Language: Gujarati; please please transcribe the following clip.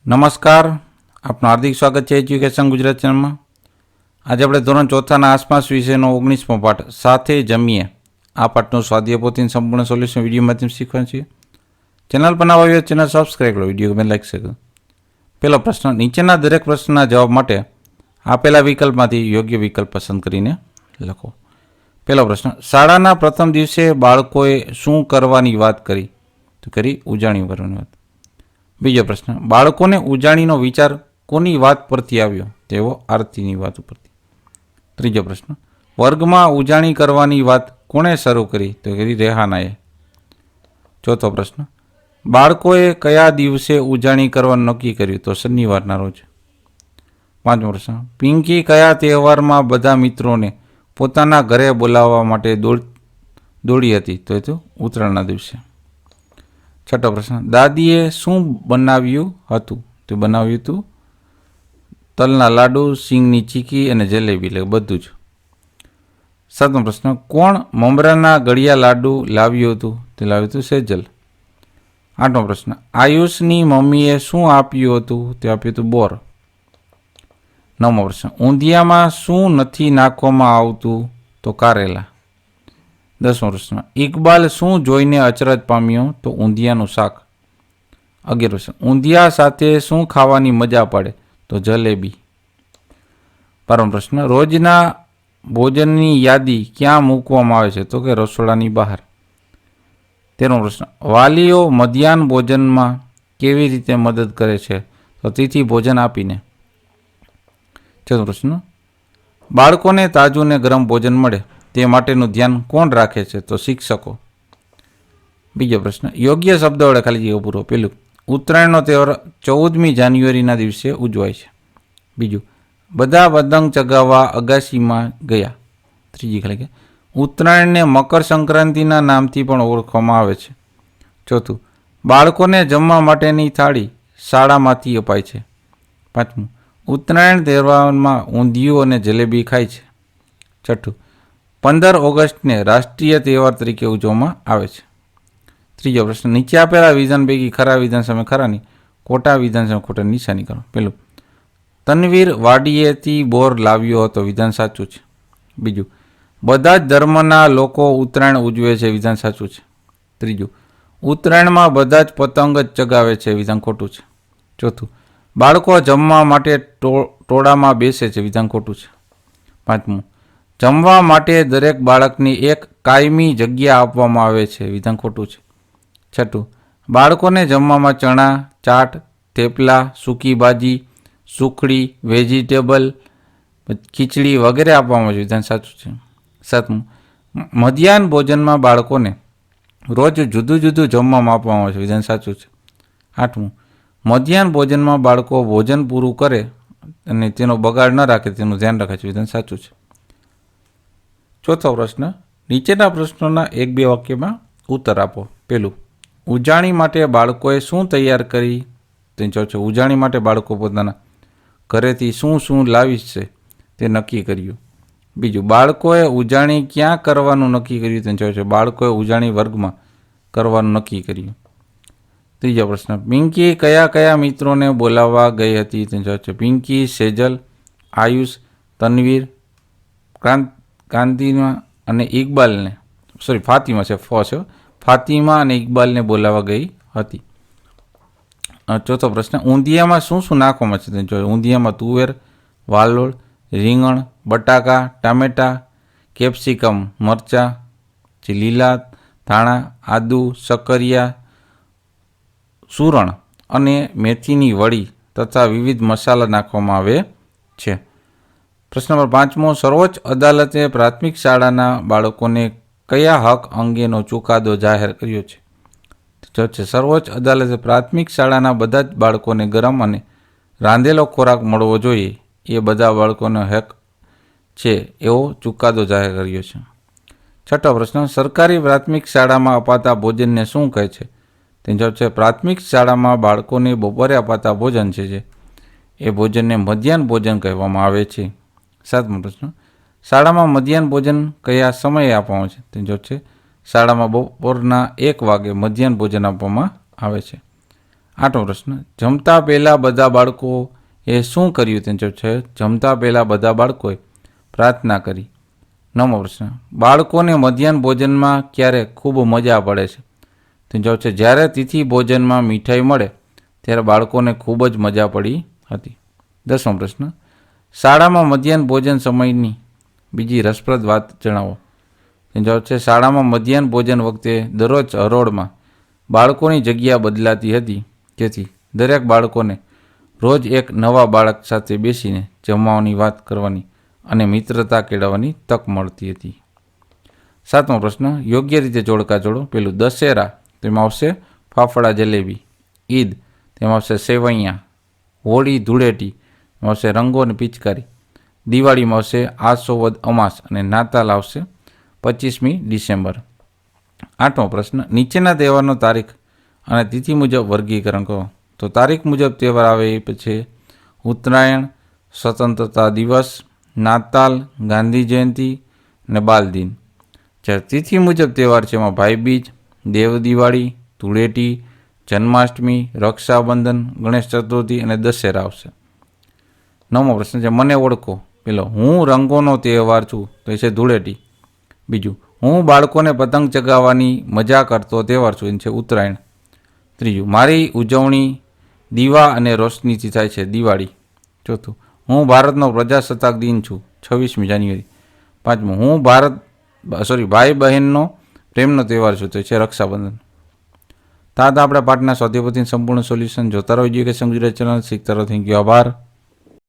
નમસ્કાર, આપનું હાર્દિક સ્વાગત છે એજ્યુકેશન ગુજરાત ચેનલમાં. આજે આપણે ધોરણ ચોથાના આસપાસ વિષયનો 19મો પાઠ સાથે જમીએ આ પાઠનું સ્વાધ્યાય પોથીનું સંપૂર્ણ સોલ્યુશન વિડીયો માધ્યમ શીખવાનું છે. ચેનલ પર નવા આવ્યો ચેનલ સબસ્ક્રાઈબ કરો, વિડીયો ગમે લાઈક શકો. પહેલો પ્રશ્ન, નીચેના દરેક પ્રશ્નના જવાબ માટે આપેલા વિકલ્પમાંથી યોગ્ય વિકલ્પ પસંદ કરીને લખો. પહેલો પ્રશ્ન, શાળાના પ્રથમ દિવસે બાળકોએ શું કરવાની વાત કરી? તો કરી ઉજાણી કરવાની વાત. બીજો પ્રશ્ન, બાળકોને ઉજાણીનો વિચાર કોની વાત પરથી આવ્યો? તેઓ આરતીની વાત ઉપરથી. ત્રીજો પ્રશ્ન, વર્ગમાં ઉજાણી કરવાની વાત કોણે શરૂ કરી? તો કરી રેહાનાએ. ચોથો પ્રશ્ન, બાળકોએ કયા દિવસે ઉજાણી કરવાનું નક્કી કર્યું? તો શનિવારના રોજ. પાંચમો પ્રશ્ન, પિંકી કયા તહેવારમાં બધા મિત્રોને પોતાના ઘરે બોલાવવા માટે દોડી હતી? તો એ તો ઉત્તરાયણના દિવસે. છઠ્ઠો પ્રશ્ન, દાદીએ શું બનાવ્યું હતું? તો બનાવ્યું હતું તલના લાડુ, સિંગની ચીકી અને જલેબી, એટલે બધું જ. સાતમો પ્રશ્ન, કોણ મમરાના ગળિયા લાડુ લાવ્યું હતું? તે લાવ્યું હતું સેજલ. આઠમો પ્રશ્ન, આયુષની મમ્મીએ શું આપ્યું હતું? તે આપ્યું હતું બોર. નવમો પ્રશ્ન, ઊંધિયામાં શું નથી નાખવામાં આવતું? તો કારેલા. દસમો પ્રશ્ન, ઇકબાલ શું જોઈને અચરજ પામ્યો? તો ઊંધિયાનું શાક. 11 પ્રશ્ન, ઊંધિયા સાથે શું ખાવાની મજા પડે? તો જલેબી. 12મો પ્રશ્ન, રોજના ભોજનની યાદી ક્યાં મૂકવામાં આવે છે? તો કે રસોડાની બહાર. 13મો પ્રશ્ન, વાલીઓ મધ્યાહન ભોજનમાં કેવી રીતે મદદ કરે છે? તો તિથિ ભોજન આપીને. 14મો પ્રશ્ન, બાળકોને તાજું ને ગરમ ભોજન મળે તે માટેનું ધ્યાન કોણ રાખે છે? તો શિક્ષકો. બીજો પ્રશ્ન, યોગ્ય શબ્દ વડે ખાલી જગ્યા પૂરો. પેલું, ઉત્તરાયણનો તહેવાર 14મી જાન્યુઆરીના દિવસે ઉજવાય છે. બીજું, બધા પતંગ ચગાવવા અગાશીમાં ગયા. ત્રીજી ખાલી કે ઉત્તરાયણને મકર સંક્રાંતિના નામથી પણ ઓળખવામાં આવે છે. ચોથું, બાળકોને જમવા માટેની થાળી શાળામાંથી અપાય છે. પાંચમું, ઉત્તરાયણ તહેવારમાં ઊંધિયું અને જલેબી ખાય છે. છઠ્ઠું, 15 ઓગસ્ટને રાષ્ટ્રીય તહેવાર તરીકે ઉજવવામાં આવે છે. ત્રીજો પ્રશ્ન, નીચે આપેલા વિધાન પૈકી ખરા વિધાન સામે ખરાની, ખોટા વિધાન સામે ખોટાની નિશાની કરો. પેલું, તનવીર વાડીએથી બોર લાવ્યો હતો. વિધાન સાચું છે. બીજું, બધા જ ધર્મના લોકો ઉત્તરાયણ ઉજવે છે. વિધાન સાચું છે. ત્રીજું, ઉત્તરાયણમાં બધા જ પતંગ જ ચગાવે છે. વિધાન ખોટું છે. ચોથું, બાળકો જમવા માટે ટોળામાં બેસે છે. વિધાન ખોટું છે. પાંચમું, જમવા માટે દરેક બાળકની એક કાયમી જગ્યા આપવામાં આવે છે. વિધાન ખોટું છે. છઠ્ઠું, બાળકોને જમવામાં ચણા, ચાટ, થેપલા, સૂકી ભાજી, સુખડી, વેજીટેબલ, ખીચડી વગેરે આપવામાં આવે છે. વિધાન સાચું છે. સાતમું, મધ્યાહન ભોજનમાં બાળકોને રોજ જુદું જુદું જમવામાં આપવામાં આવે છે. વિધાન સાચું છે. આઠમું, મધ્યાહન ભોજનમાં બાળકો ભોજન પૂરું કરે અને તેનો બગાડ ન રાખે તેનું ધ્યાન રાખે છે. વિધાન સાચું છે. ચોથો પ્રશ્ન, નીચેના પ્રશ્નોના 1-2 વાક્યમાં ઉત્તર આપો. પેલું, ઉજાણી માટે બાળકોએ શું તૈયાર કરી? તે છે ઉજાણી માટે બાળકો પોતાના ઘરેથી શું શું લાવી છે તે નક્કી કર્યું. બીજું, બાળકોએ ઉજાણી ક્યાં કરવાનું નક્કી કર્યું? તે છે બાળકોએ ઉજાણી વર્ગમાં કરવાનું નક્કી કર્યું. ત્રીજો પ્રશ્ન, પિંકી કયા કયા મિત્રોને બોલાવવા ગઈ હતી? તે છે પિંકી, સેજલ, આયુષ, તનવીર, કાંતિમા અને ઇકબાલને, ફાતિમા છે, ફાતિમા અને ઇકબાલને બોલાવવા ગઈ હતી. ચોથો પ્રશ્ન, ઊંધિયામાં શું શું નાખવામાં છે? ઊંધિયામાં તુવેર, વાલોળ, રીંગણ, બટાકા, ટામેટા, કેપ્સિકમ, મરચાં, લીલા ધાણા, આદુ, શક્કરિયા, સૂરણ અને મેથીની વડી તથા વિવિધ મસાલા નાખવામાં આવે છે. પ્રશ્ન નંબર 5મો, સર્વોચ્ચ અદાલતે પ્રાથમિક શાળાના બાળકોને કયા હક અંગેનો ચુકાદો જાહેર કર્યો છે? તો છે સર્વોચ્ચ અદાલતે પ્રાથમિક શાળાના બધા જ બાળકોને ગરમ અને રાંધેલો ખોરાક મળવો જોઈએ એ બધા બાળકોનો હક છે એવો ચુકાદો જાહેર કર્યો છે. છઠ્ઠો પ્રશ્ન, સરકારી પ્રાથમિક શાળામાં અપાતા ભોજનને શું કહે છે? તે જવાબ છે પ્રાથમિક શાળામાં બાળકોને બપોરે અપાતા ભોજન છે એ ભોજનને મધ્યાહન ભોજન કહેવામાં આવે છે. સાતમો પ્રશ્ન, શાળામાં મધ્યાહન ભોજન કયા સમયે આપવામાં આવે છે? તે જવાબ છે શાળામાં બપોરના 1 વાગે મધ્યાહન ભોજન આપવામાં આવે છે. 8મો પ્રશ્ન, જમતા પહેલાં બધા બાળકોએ શું કર્યું? તેનો જવાબ છે જમતા પહેલાં બધા બાળકોએ પ્રાર્થના કરી. 9મો પ્રશ્ન, બાળકોને મધ્યાહન ભોજનમાં ક્યારે ખૂબ મજા પડે છે? તેનો જવાબ છે જ્યારે તિથિ ભોજનમાં મીઠાઈ મળે ત્યારે બાળકોને ખૂબ જ મજા પડી હતી. 10મો પ્રશ્ન, શાળામાં મધ્યાહન ભોજન સમયની બીજી રસપ્રદ વાત જણાવો. તેનો જવાબ છે શાળામાં મધ્યાહન ભોજન વખતે દરરોજ હરોળમાં બાળકોની જગ્યા બદલાતી હતી, જેથી દરેક બાળકોને રોજ એક નવા બાળક સાથે બેસીને જમવાની વાત કરવાની અને મિત્રતા કેળવવાની તક મળતી હતી. 7મો પ્રશ્ન, યોગ્ય રીતે જોડકા જોડો. પેલું દશેરા, તેમાં આવશે ફાફડા જલેબી. ઈદ, તેમાં આવશે સેવૈયા. હોળી ધૂળેટી, તેમાં આવશે રંગો અને પિચકારી. દિવાળીમાં આવશે આસો વદ અમાસ અને નાતાલ આવશે 25મી ડિસેમ્બર. 8મો પ્રશ્ન, નીચેના તહેવારનો તારીખ અને તિથિ મુજબ વર્ગીકરણ કરો. તો તારીખ મુજબ તહેવાર આવે એ પછી ઉત્તરાયણ, સ્વતંત્રતા દિવસ, નાતાલ, ગાંધી જયંતિ અને બાલ દિન. જ્યારે તિથિ મુજબ તહેવાર છે એમાં ભાઈબીજ, દેવ દિવાળી, ધૂળેટી, જન્માષ્ટમી, રક્ષાબંધન, ગણેશ ચતુર્થી અને દશેરા આવશે. 9મો પ્રશ્ન છે મને ઓળખો. પેલો, હું રંગોનો તહેવાર છું તો એ છે ધૂળેટી. બીજું, હું બાળકોને પતંગ ચગાવવાની મજા કરતો તહેવાર છું, એ છે ઉત્તરાયણ. ત્રીજું, મારી ઉજવણી દીવા અને રોશનીથી થાય છે, દિવાળી. ચોથું, હું ભારતનો પ્રજાસત્તાક દિન છું, 26મી જાન્યુઆરી. 5મું, હું ભાઈ બહેનનો પ્રેમનો તહેવાર છું, તો છે રક્ષાબંધન. તો આપણે પાઠના સ્વાધ્યાયપોથીનું સંપૂર્ણ સોલ્યુશન જોતા રહો એજ્યુકેશન ગુજરાત ચેનલ. શીખતા રહો. Thank you. આભાર.